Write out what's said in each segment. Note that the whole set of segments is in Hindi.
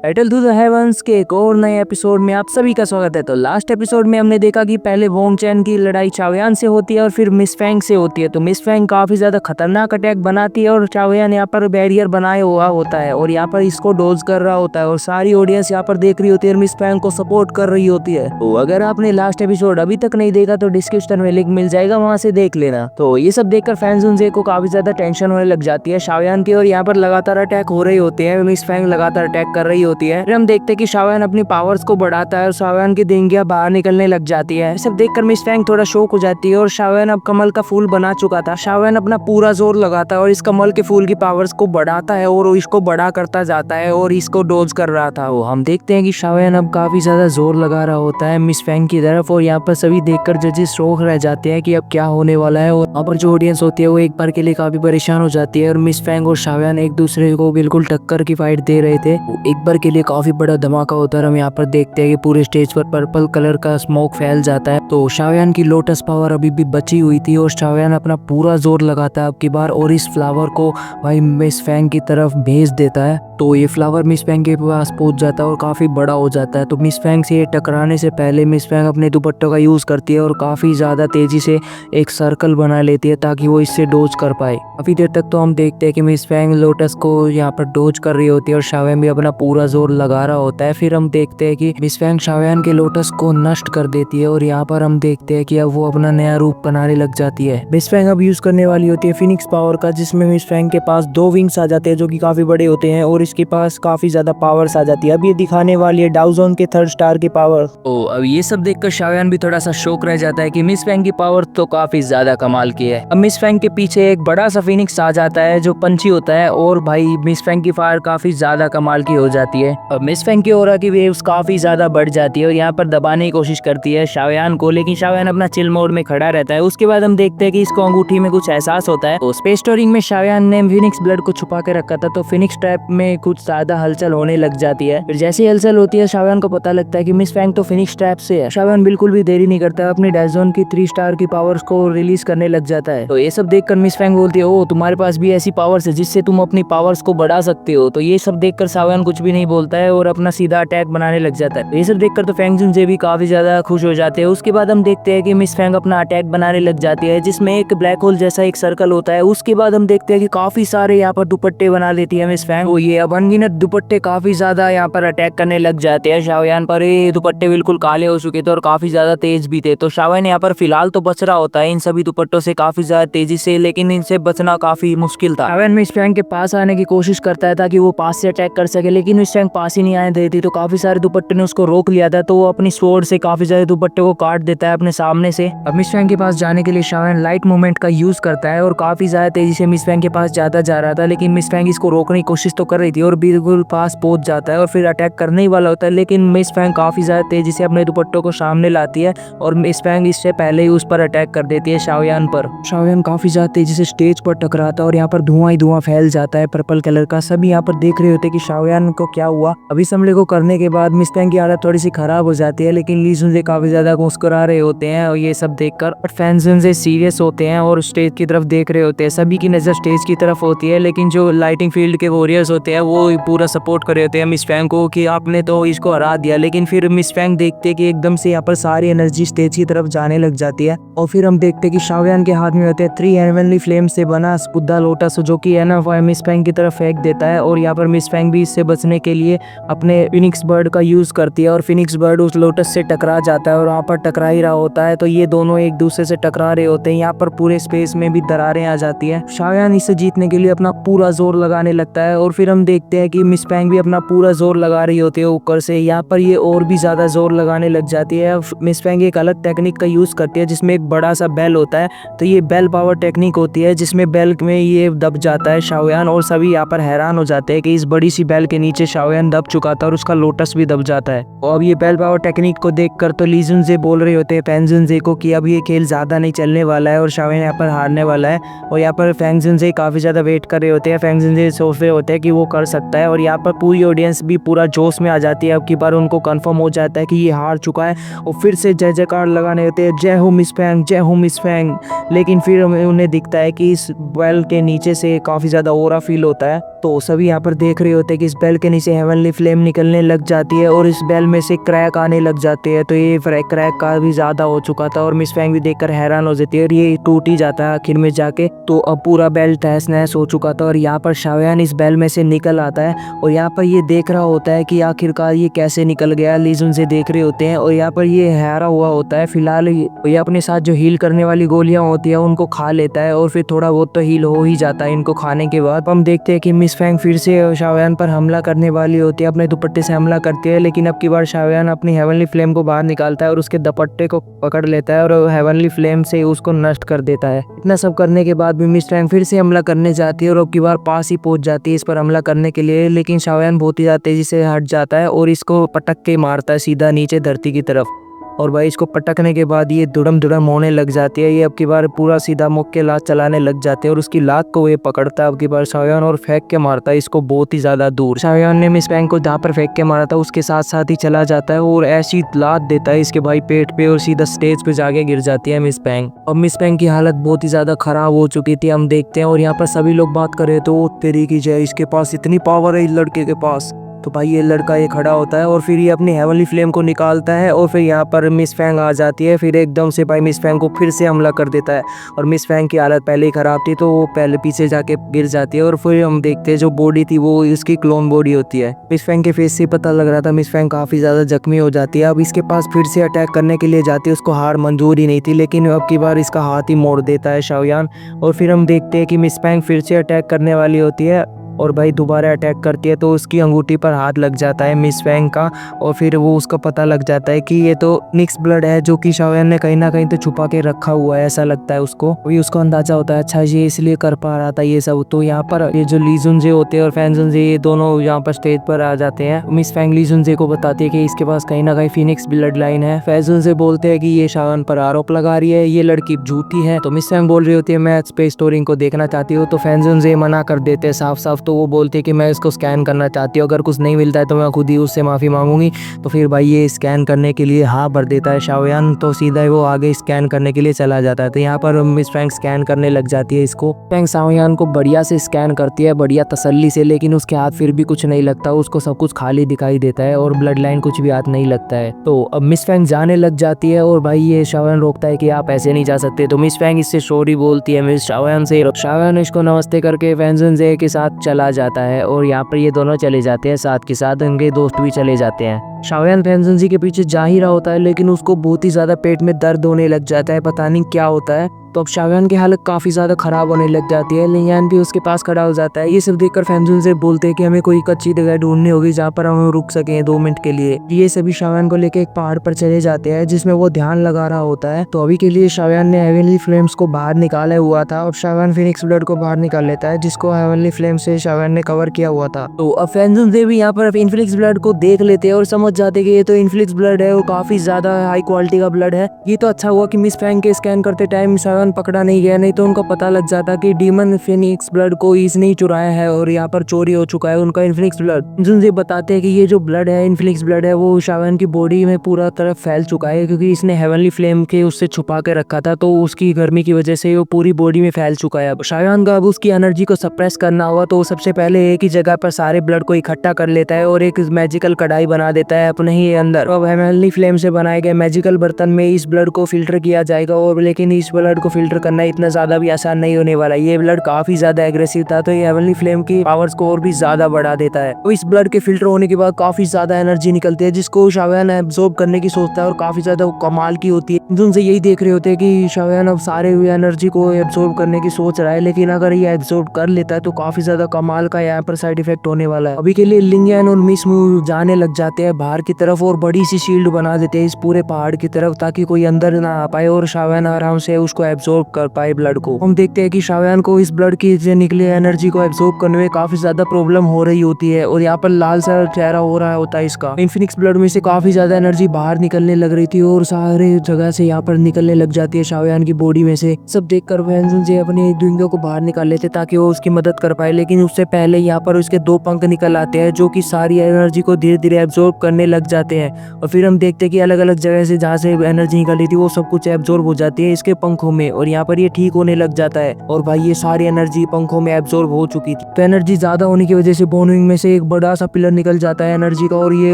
टाइटल टू द हेवंस के एक और नए एपिसोड में आप सभी का स्वागत है। तो लास्ट एपिसोड में हमने देखा कि पहले वोंग चैन की लड़ाई चाओयान से होती है और फिर मिस फैंग से होती है। तो मिस फैंग काफी ज्यादा खतरनाक अटैक बनाती है और चाओयान यहाँ पर बैरियर बनाए हुआ होता है और यहाँ पर इसको डोज कर रहा होता है और सारी ऑडियंस यहाँ पर देख रही होती है और मिस फैंग को सपोर्ट कर रही होती है। तो अगर आपने लास्ट एपिसोड अभी तक नहीं देखा तो डिस्क्रिप्शन में लिंक मिल जाएगा, वहां से देख लेना। तो ये सब देखकर फैंस उनसे को काफी ज्यादा टेंशन होने लग जाती है चाओयान की और यहाँ पर लगातार अटैक हो रही होती है। मिस फैंग लगातार अटैक कर रही होती है। फिर हम देखते हैं कि चाओयान अपनी पावर्स को बढ़ाता है और चाओयान की देंगियां बाहर निकलने लग जाती है। सब देखकर मिस फैंग थोड़ा शॉक हो जाती है और चाओयान अब कमल का फूल बना चुका था। चाओयान अपना पूरा जोर लगाता है और इस कमल के फूल की पावर्स को बढ़ाता है और इसको बड़ा करता जाता है और इसको डोज कर रहा था। वो हम देखते हैं कि चाओयान अब काफी ज्यादा जोर लगा रहा होता है मिस फैंग की तरफ और यहाँ पर सभी देखकर जजेस शॉक रह जाते हैं कि अब क्या होने वाला है। और वहाँ पर जो ऑडियंस होती है वो एक बार के लिए काफी परेशान हो जाती है और मिस फैंग और चाओयान एक दूसरे को बिल्कुल टक्कर की फाइट दे रहे थे। एक बार के लिए काफी बड़ा धमाका होता है। हम यहाँ पर देखते हैं कि पूरे स्टेज पर पर्पल कलर का स्मोक फैल जाता है। तो चाओयान की लोटस पावर अभी भी बची हुई थी और चाओयान अपना पूरा जोर लगाता है अब की बार और इस फ्लावर को भाई मिस फैंग की तरफ भेज देता है। तो ये फ्लावर मिस फैंग के पास पहुंच जाता है और काफी बड़ा हो जाता है। तो मिस फैंग से ये टकराने से पहले मिस फैंग अपने दुपट्टों का यूज करती है और काफी ज्यादा तेजी से एक सर्कल बना लेती है ताकि वो इससे डोज कर पाए। काफी देर तक तो हम देखते हैं कि मिस फैंग लोटस को यहाँ पर डोज कर रही होती है और चाओयान भी अपना पूरा जोर लगा रहा होता है। फिर हम देखते हैं कि मिस फैंग चाओयान के लोटस को नष्ट कर देती है और यहाँ पर हम देखते हैं कि अब वो अपना नया रूप बनाने लग जाती है। मिस फैंग अब यूज करने वाली होती है फिनिक्स पावर का, जिसमें मिस फैंग के पास 2 विंग्स आ जाते हैं जो कि काफी बड़े होते हैं और इसके पास काफी ज्यादा पावर्स आ जाती है। अब ये दिखाने वाली है डाउजोन के 3rd स्टार की पावर। तो अब ये सब देखकर चाओयान भी थोड़ा सा शौक रह जाता है कि मिस फैंग की पावर तो काफी ज्यादा कमाल की है। अब मिस फैंग के पीछे एक बड़ा सा फिनिक्स आ जाता है जो पंछी होता है और भाई मिस फैंग की फायर काफी ज्यादा कमाल की हो जाती है। अब मिस फैंग की ऑरा की वेव्स काफी ज्यादा बढ़ जाती है और यहाँ पर दबाने की कोशिश करती है चाओयान को, लेकिन चाओयान अपना चिल मोड में खड़ा रहता है। उसके बाद हम देखते हैं कि इसको अंगूठी में कुछ एहसास होता है। तो स्पेस टूरिंग में चाओयान ने फिनिक्स ब्लड को छुपा के रखा था तो फिनिक्स ट्रैप में कुछ ज्यादा हलचल होने लग जाती है। फिर जैसी हलचल होती है चाओयान को पता लगता है कि मिस फैंग तो फिनिक्स ट्रैप से है। चाओयान बिल्कुल भी देरी नहीं करता, अपनी डायजोन की 3 स्टार की पावर्स को रिलीज करने लग जाता है। तो ये सब देखकर मिस फैंग बोलती है, ओ तुम्हारे पास भी ऐसी पावर्स है जिससे तुम अपनी पावर्स को बढ़ा सकते हो। तो ये सब देखकर चाओयान कुछ भी नहीं बोलता है और अपना सीधा अटैक बनाने लग जाता है। ये सब देखकर तो फैंग जुनजे भी काफी ज्यादा खुश हो जाते हैं। उसके बाद हम देखते हैं कि मिस फैंग अपना अटैक बनाने लग जाती है जिसमें एक ब्लैक होल जैसा एक सर्कल होता है। उसके बाद हम देखते हैं कि काफी सारे यहाँ पर दुपट्टे बना लेती है मिस फैंग। तो ये अब अनगिनत दुपट्टे काफी ज्यादा यहाँ पर अटैक करने लग जाते हैं चाओयान पर। ये दुपट्टे बिल्कुल काले हो चुके थे और काफी ज्यादा तेज भी थे। तो चाओयान यहाँ पर फिलहाल तो बच रहा होता है इन सभी दुपट्टों से काफी ज्यादा तेजी से, लेकिन इनसे बचना काफी मुश्किल था। चाओयान मिस फैंग के पास आने की कोशिश करता है ताकि वो पास से अटैक कर सके, लेकिन मिस फैंग पास ही नहीं आने देती। तो काफी सारे दुपट्टे ने उसको रोक लिया था तो वो अपनी स्वॉर्ड से काफी सारे दुपट्टे को काट देता है अपने सामने से। अब मिस फैंग के पास जाने के लिए चाओयान लाइट मूवमेंट का यूज करता है और काफी ज्यादा तेजी से मिस फैंग के पास जाता जा रहा था, लेकिन मिस फैंग इसको रोकने की कोशिश तो कर रही थी और बिल्कुल पास पहुंच जाता है और फिर अटैक करने ही वाला होता है। लेकिन मिस फैंग काफी ज्यादा तेजी से अपने दुपट्टों को सामने लाती है और मिस फैंग इससे पहले ही उस पर अटैक कर देती है चाओयान पर। चाओयान काफी ज्यादा तेजी से स्टेज पर टकराता है और यहाँ पर धुआं ही धुआं फैल जाता है पर्पल कलर का। सभी यहाँ पर देख रहे होते हैं कि चाओयान को क्या हुआ। अभी इस हमले को करने के बाद मिस फैंग की हालत थोड़ी सी खराब हो जाती है, लेकिन ली जुनजे काफी ज्यादा मुस्कुरा रहे होते हैं और ये सब देखकर। बट फैंस जुनजे सीरियस होते हैं और स्टेज की तरफ देख रहे होते हैं। सभी की नजर स्टेज की तरफ होती है, लेकिन जो लाइटिंग फील्ड के वॉरियर्स होते हैं वो पूरा सपोर्ट कर रहे होते हैं मिस फैंग को कि आपने तो इसको हरा दिया। लेकिन फिर मिस फैंग देखते हैं कि एकदम से यहाँ पर सारी एनर्जी स्टेज की तरफ जाने लग जाती है और फिर हम देखते हैं कि चाओयान के हाथ में होते हैं 3 हेवनली फ्लेम से बना बुद्धा लोटस जो कि है ना वो मिस फैंग की तरफ फेंक देता है और यहाँ पर मिस फैंग भी इससे बचने के लिए अपने फिनिक्स बर्ड का यूज करती है और फिनिक्स बर्ड उस लोटस से टकरा जाता है और वहाँ पर टकरा ही रहा होता है। तो ये दोनों एक दूसरे से टकरा रहे होते हैं। यहाँ पर पूरे स्पेस में भी दरारें आ जाती है। चाओयान इसे जीतने के लिए अपना पूरा जोर लगाने लगता है और फिर हम देखते हैं कि मिस फैंग भी अपना पूरा जोर लगा रही होती है ऊपर से। यहाँ पर ये और भी ज्यादा जोर लगाने लग जाती है। मिस फैंग एक अलग टेक्निक का यूज करती है जिसमें एक बड़ा सा बेल होता है। तो ये बेल पावर टेक्निक होती है जिसमें बेल में ये दब जाता है चाओयान और सभी यहाँ पर हैरान हो जाते हैं कि इस बड़ी सी बेल के नीचे चाओयान दब चुका था और उसका लोटस भी दब जाता है। और अब ये बेल पावर टेक्निक को देखकर तो ली जुनजे बोल रहे होते हैं फैंग जुनजे को कि अब ये खेल ज्यादा नहीं चलने वाला है और चाओयान यहाँ पर हारने वाला है। और यहाँ पर फैंग जुनजे काफी ज्यादा वेट कर रहे होते हैं। फैंग जुनजे सोच रहे होते हैं कि वो कर सकता है। और यहाँ पर पूरी ऑडियंस भी पूरा जोश में आ जाती है। अब की बार उनको कंफर्म हो जाता है कि ये हार चुका है और फिर से जय जयकार लगाने होते हैं, जय हो मिस फैंग, जय हो मिस फैंग। लेकिन फिर उन्हें दिखता है कि इस बेल के नीचे से काफ़ी ज़्यादा ओरा फील होता है। तो सभी यहाँ पर देख रहे होते हैं कि इस बेल के नीचे हेवनली फ्लेम निकलने लग जाती है और इस बेल में से क्रैक आने लग जाते हैं। तो ये क्रैक का भी ज़्यादा हो चुका था और मिस फैंग भी देखकर हैरान हो जाती है और ये टूट ही जाता है आखिर में जाके। तो अब पूरा बेल तहस नहस हो चुका था और यहाँ पर शाओयान इस बेल में से निकल आता है और यहाँ पर ये देख रहा होता है कि आखिरकार ये कैसे निकल गया। ली जुन से देख रहे होते हैं और यहाँ पर ये हारा हुआ होता है। फिलहाल ये अपने साथ जो हील करने वाली गोलियां होती है उनको खा लेता है और फिर थोड़ा बहुत तो हील हो ही जाता है इनको खाने के बाद। हम देखते हैं कि मिस फैंग फिर से शाओयान पर हमला करने वाली होती है, अपने दुपट्टे से हमला करती है। लेकिन अब की बार शाओयान अपनी हेवनली फ्लेम को बाहर निकालता है और उसके दुपट्टे को पकड़ लेता है और हेवनली फ्लेम से उसको नष्ट कर देता है। इतना सब करने के बाद भी मिस फैंग फिर से हमला करने जाती है और अब की बार पास ही पहुंच जाती है इस पर हमला करने के लिए। लेकिन शाओयान बहुत ही ज्यादा तेजी से हट जाता है और इसको पटक के मारता है सीधा नीचे धरती की तरफ। और भाई इसको पटकने के बाद ये दुड़म होने लग जाती है। ये अब की बार पूरा सीधा मुख के लात चलाने लग जाते हैं और उसकी लात को ये पकड़ता है अब की बार शाओयान और फेंक के मारता है इसको बहुत ही ज्यादा दूर। शाओयान ने मिस फैंग को जहाँ पर फेंक के मारा था उसके साथ साथ ही चला जाता है और ऐसी लात देता है इसके भाई पेट पे और सीधा स्टेज पे जाके गिर जाती है मिस फैंग। अब मिस फैंग की हालत बहुत ही ज्यादा खराब हो चुकी थी हम देखते हैं। और यहाँ पर सभी लोग बात कर रहे तो तेरी की जय, इसके पास इतनी पावर है इस लड़के के पास। तो भाई ये लड़का ये खड़ा होता है और फिर ये अपनी हेवनली फ्लेम को निकालता है और फिर यहाँ पर मिस फैंग आ जाती है। फिर एकदम से भाई मिस फैंग को फिर से हमला कर देता है और मिस फैंग की हालत पहले ही खराब थी तो वो पहले पीछे जाके गिर जाती है। और फिर हम देखते हैं जो बॉडी थी वो इसकी क्लोन बॉडी होती है। मिस फैंग के फेस से पता लग रहा था मिस फैंग काफी ज्यादा जख्मी हो जाती है। अब इसके पास फिर से अटैक करने के लिए जाती है, उसको हार मंजूर ही नहीं थी लेकिन अब की बार इसका हाथ ही मोड़ देता है शाओयान। और फिर हम देखते हैं कि मिस फैंग फिर से अटैक करने वाली होती है और भाई दोबारा अटैक करती है तो उसकी अंगूठी पर हाथ लग जाता है मिस फैंग का। और फिर वो उसको पता लग जाता है कि ये तो मिक्स ब्लड है जो कि शाओयान ने कहीं ना कहीं तो छुपा के रखा हुआ है, ऐसा लगता है उसको। अभी उसको अंदाजा होता है अच्छा ये इसलिए कर पा रहा था ये सब। तो यहाँ पर ये जो ली जुनजे होते हैं और फैन जुनजे ये दोनों यहाँ पर स्टेज पर आ जाते हैं। मिस फैंग ली जुनजे को बताती है कि इसके पास कहीं ना कहीं फिनिक्स ब्लड लाइन है। फैन जुनजे बोलते हैं कि ये शाओयान पर आरोप लगा रही है, ये लड़की झूठी है। तो मिस फैंग बोल रही होती है मैं स्पेस टूरिंग को देखना चाहती हूँ। तो फैन जुनजे मना कर देते हैं साफ साफ। तो वो बोलते हैं कि मैं इसको स्कैन करना चाहती हूँ, अगर कुछ नहीं मिलता है तो मैं खुद ही उससे माफ़ी मांगूंगी। तो फिर भाई ये स्कैन करने के लिए हाँ भर देता है शाओयान। तो सीधा वो आगे स्कैन करने के लिए चला जाता है। तो यहाँ पर मिस फैंग स्कैन करने लग जाती है इसको। फैंग शाओयान को बढ़िया से स्कैन करती है बढ़िया तसल्ली से, लेकिन उसके हाथ फिर भी कुछ नहीं लगता, उसको सब कुछ खाली दिखाई देता है और ब्लड लाइन कुछ भी हाथ नहीं लगता है। तो अब मिस फैंग जाने लग जाती है और भाई ये शाओयान रोकता है कि आप ऐसे नहीं जा सकते। तो मिस फैंग इससे सॉरी बोलती है मिस शाओयान से। शाओयान इसको नमस्ते करके फैन जुनजे के साथ चला जाता है और यहाँ पर ये दोनों चले जाते हैं साथ के साथ, उनके दोस्त भी चले जाते हैं। शाओयान फैन जुनजे के पीछे जा ही रहा होता है लेकिन उसको बहुत ही ज्यादा पेट में दर्द होने लग जाता है, पता नहीं क्या होता है। तो अब शाओयान की हालत काफी ज्यादा खराब होने लग जाती है। लियान भी उसके पास खड़ा हो जाता है। ये सब देखकर फैन जुनजे बोलते हैं कि हमें कोई अच्छी जगह ढूंढनी होगी जहाँ पर हम रुक सकें 2 मिनट के लिए। ये सभी शाओयान को लेकर एक पहाड़ पर चले जाते हैं जिसमें वो ध्यान लगा रहा होता है। तो अभी के लिए शाओयान ने हेवनली फ्लेम्स को बाहर निकाला हुआ था। अब शाओयान फिनिक्स ब्लड को बाहर निकाल लेता है जिसको हेवनली फ्लेम से शाओयान ने कवर किया हुआ था। तो अब फैन जुनजे भी यहाँ पर इन्फिनिक्स ब्लड को देख लेते हैं और समझ जाते कि ये तो इन्फिनिक्स ब्लड है और काफी ज्यादा हाई क्वालिटी का ब्लड है। ये तो अच्छा हुआ कि मिस फैंग के स्कैन करते टाइम शाओयान पकड़ा नहीं गया, नहीं तो उनको पता लग जाता कि डीमन फिनिक्स ब्लड को इसने ही चुराया है और यहाँ पर चोरी हो चुका है उनका इन्फिनिक्स ब्लड। जुनजे बताते हैं कि ये जो ब्लड है इन्फिनिक्स ब्लड है वो शाओयान की बॉडी में पूरा तरफ फैल चुका है क्योंकि इसने हेवनली फ्लेम के उससे छुपा के रखा था तो उसकी गर्मी की वजह से वो पूरी बॉडी में फैल चुका है। अब शाओयान का अब उसकी एनर्जी को सप्रेस करना हुआ तो सबसे पहले एक ही जगह पर सारे ब्लड को इकट्ठा कर लेता है और एक मैजिकल कढ़ाई बना देता है अपने ही अंदर। अब हेवनली फ्लेम से बनाए गए मैजिकल बर्तन में इस ब्लड को फिल्टर किया जाएगा और लेकिन इस ब्लड को फिल्टर करना इतना ज्यादा भी आसान नहीं होने वाला। ये ब्लड काफी ज्यादा एग्रेसिव था तो ये हेवनली फ्लेम की पावर्स को और भी ज्यादा बढ़ा देता है। तो इस ब्लड के फिल्टर होने के बाद काफी ज्यादा एनर्जी निकलती है जिसको शाओयान एब्जॉर्ब करने की सोचता है और काफी ज्यादा कमाल की होती है। उनसे यही देख रहे होते हैं कि शाओयान अब सारे एनर्जी को एब्जॉर्ब करने की सोच रहा है, लेकिन अगर ये एब्जॉर्ब कर लेता है तो काफी ज्यादा कमाल का यहाँ पर साइड इफेक्ट होने वाला है। अभी के लिए लिंग यान और मिस मू जाने लग जाते हैं बाहर की तरफ और बड़ी सी शील्ड बना देते हैं इस पूरे पहाड़ की तरफ, ताकि कोई अंदर ना आ पाए और शावयान आराम से उसको एब्जॉर्ब कर पाए ब्लड को। हम देखते हैं कि शावयान को इस ब्लड की से निकली एनर्जी को एब्जॉर्ब करने में काफी ज्यादा प्रॉब्लम हो रही होती है और यहाँ पर लाल सा चेहरा हो रहा होता है इसका। इन्फिनिक्स ब्लड में से काफी ज्यादा एनर्जी बाहर निकलने लग रही थी और सारे जगह से यहाँ पर निकलने लग जाती है शावयान की बॉडी में से। सब देखकर फैंजन जे अपने ड्विंगो को बाहर निकाल लेते ताकि वो उसकी मदद कर पाए, लेकिन उससे पहले यहाँ पर उसके 2 पंख निकल आते हैं जो कि सारी एनर्जी को धीरे धीरे एब्जॉर्ब करने लग जाते हैं। और फिर हम देखते हैं कि अलग अलग जगह से जहाँ से एनर्जी निकली थी वो सब कुछ एब्जॉर्ब हो जाती है इसके पंखों में और यहाँ पर ये ठीक होने लग जाता है। और भाई ये सारी एनर्जी पंखों में एब्जॉर्ब हो चुकी थी, तो एनर्जी ज्यादा होने की वजह से बोनविंग में से एक बड़ा सा पिलर निकल जाता है एनर्जी का और ये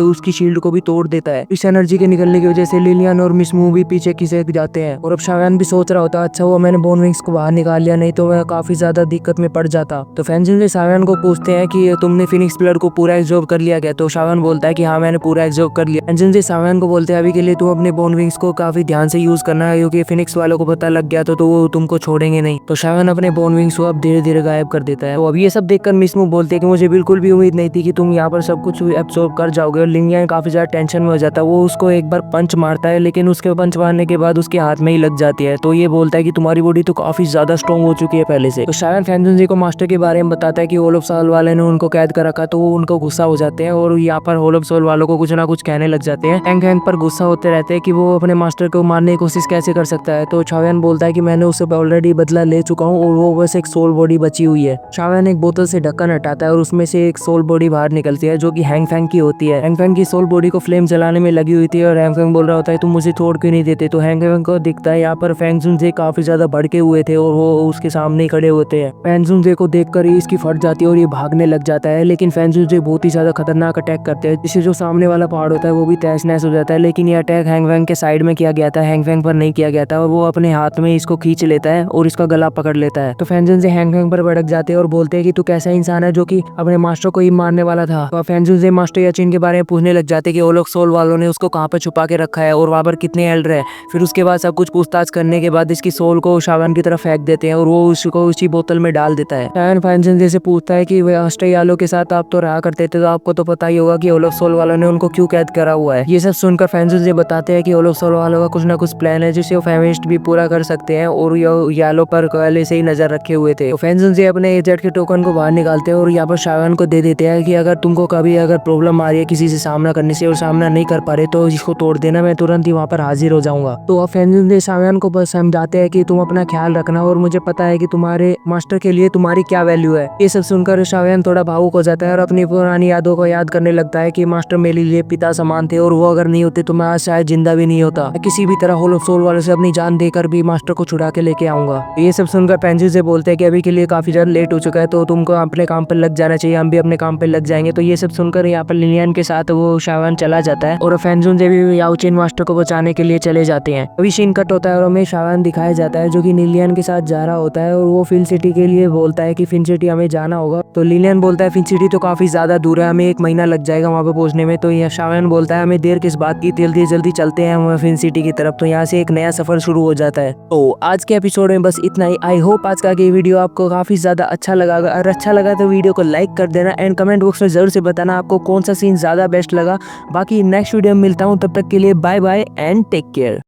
उसकी शील्ड को भी तोड़ देता है। इस एनर्जी के निकलने की वजह से लिलियन और मिस मू भी पीछे खिसक जाते हैं और अब शावयान भी सोच रहा होता है अच्छा हुआ मैंने बोनविंग्स को बाहर निकाल लिया, नहीं तो मैं काफी ज्यादा दिक्कत में पड़ जाता। तो फैंजन से शावयान को पूछते हैं कि तुमने फिनिक्स ब्लड को पूरा एब्जॉर्ब कर लिया क्या? तो शावयान बोलता है कि हाँ मैंने पूरा एब्जॉर्ब कर लिया। फैंजन से शावयान को बोलते हैं अभी के लिए तुम अपने बोनविंग्स को काफी ध्यान से यूज करना है, क्योंकि फिनिक्स वालों को पता लग गया तो वो तुमको छोड़ेंगे नहीं। तो शावयान अपने बोनविंग्स को अब धीरे धीरे गायब कर देता है। तो अब ये सब देखकर मिस मू बोलते हैं कि मुझे बिल्कुल भी उम्मीद नहीं थी कि तुम यहाँ पर सब कुछ एब्जॉर्ब कर जाओगे। और लिंगियन काफी ज्यादा टेंशन में हो जाता है, वो उसको एक बार पंच मारता है लेकिन उसके पंच मारने के बाद उसके हाथ में ही लग जाती है। तो ये बोलता है कि तुम्हारी बॉडी तो काफी ज्यादा स्ट्रॉन्ग हो चुकी है पहले से। तो शायद फैंजन जी को मास्टर के बारे में बताता है कि ओलफ सोल वाले ने उनको कैद कर रखा, तो वो उनको गुस्सा हो जाते हैं और यहाँ पर ओलफ सोल वालों को कुछ ना कुछ कहने लग जाते हैं। हैंक हैंक पर गुस्सा होते रहते हैं कि वो अपने मास्टर को मारने की कोशिश कैसे कर सकता है। तो शावयान बोलता है कि मैंने उससे ऑलरेडी बदला ले चुका हूँ और वो बस एक सोल बॉडी बची हुई है। शावयान एक बोतल से ढक्कन हटाता है और उसमें से एक सोल बॉडी बाहर निकलती है जो कि हैंग फैंग की होती है। हैंग फैंग की सोल बॉडी को फ्लेम जलाने में लगी हुई थी और हैंग फैंग बोल रहा होता है तुम मुझे छोड़ क्यों नहीं देते। तो हैंग फैंग को दिखता है यहाँ पर फैंगजुन जे काफी ज्यादा भड़के हुए थे और वो उसके सामने ही खड़े होते हैं। फैंगजुन जे को देखकर ही इसकी फट जाती है और ये भागने लग जाता है, लेकिन फैंगजुन जे बहुत ही ज्यादा खतरनाक अटैक करते हैं जिससे जो सामने वाला पहाड़ होता है वो भी तहस नहस हो जाता है। लेकिन ये अटैक हैंग फैंग के साइड में किया गया था, हैंग फैंग पर नहीं किया गया था और वो अपने हाथ में इसको खींच लेता है और इसका गला पकड़ लेता है। तो फैंगजुन जे हैंग फैंग पर भड़क जाते हैं और बोलते हैं कि तू कैसा इंसान है जो कि अपने मास्टर को ही मारने वाला था। तो फैंगजुन जे मास्टर याचिन के बारे में पूछने लग जाते कि ओलफ सोल वालों ने उसको कहाँ पर छुपा के रखा है और वहाँ पर कितने एल्डर है। फिर उसके बाद सब कुछ पूछताछ करने के बाद इसकी सोल को शावयान की तरफ फेंक देते हैं और वो उसको उसी बोतल में डाल देता है। शावयान फैंगजुन जे से पूछता है कि वह अष्टयालों के साथ आप तो रहा करते थे, तो आपको तो पता ही होगा कि ओलफ सोल वालों ने उनको क्यों कैद करा हुआ है। ये सब सुनकर फैंगजुन जे बताते हैं कि ओलफ सोल वालों का कुछ ना कुछ प्लान है जिसे वो फेमिनिस्ट भी पूरा कर सकते हैं और यालो पर पहले से ही नजर रखे हुए थे। तो फैंगजुन जे अपने एजेंट के टोकन को बाहर निकालते हैं और यहाँ पर शावयान को दे देते हैं कि अगर तुमको कभी अगर प्रॉब्लम आ रही है किसी से सामना करने से और सामना नहीं कर पा रहे तो इसको तोड़ देना, मैं तुरंत ही वहाँ पर हाजिर हो जाऊंगा। तो अब फैंगजुन जे शावयान को बस समझाते हैं कि तुम अपना ख्याल रखना और मुझे पता है कि तुम्हारे मास्टर के लिए तुम्हारी क्या वैल्यू है। ये सब सुनकर शावयान थोड़ा भावुक हो जाता है और अपनी पुरानी यादों को याद करने लगता है कि मास्टर मेरे लिए पिता समान थे और वो अगर नहीं होते तो मैं आज शायद जिंदा भी नहीं होता। किसी भी तरह ओलफ सोल वाले से अपनी जान देकर भी मास्टर को छुड़ा के लेके आऊंगा। ये सब सुनकर फैंगजुन जे बोलते हैं कि अभी के लिए काफी ज्यादा लेट हो चुका है तो तुमको अपने काम पर लग जाना चाहिए, हम भी अपने काम पर लग जाएंगे। तो ये सब सुनकर यहाँ पर लिलियन के साथ वो शावयान चला जाता है और फैंगजुन जे भी याओचिन मास्टर को बचाने के लिए चले जाते हैं। अभी सीन कट होता है और हमें शावयान दिखाया जाता है जो कि लिलियन के साथ जा रहा होता है और वो फिन सिटी के लिए बोलता है कि फिन सिटी हमें जाना होगा। तो लिलियन बोलता है फिन सिटी तो काफी ज्यादा दूर है, हमें 1 महीना लग जाएगा वहाँ पे पहुंचने में। तो यह शावयान बोलता है हमें देर किस बात की, जल्दी जल्दी चलते हैं हम फिन सिटी की तरफ। तो यहाँ से एक नया सफर शुरू हो जाता है। तो आज के एपिसोड में बस इतना ही। आई होप आज का ये वीडियो आपको काफी ज्यादा अच्छा लगा। अगर अच्छा लगा तो वीडियो को लाइक कर देना एंड कमेंट बॉक्स में जरूर से बताना आपको कौन सा सीन ज्यादा बेस्ट लगा। बाकी नेक्स्ट वीडियो में मिलता हूँ, तब तक के लिए bye bye and take care.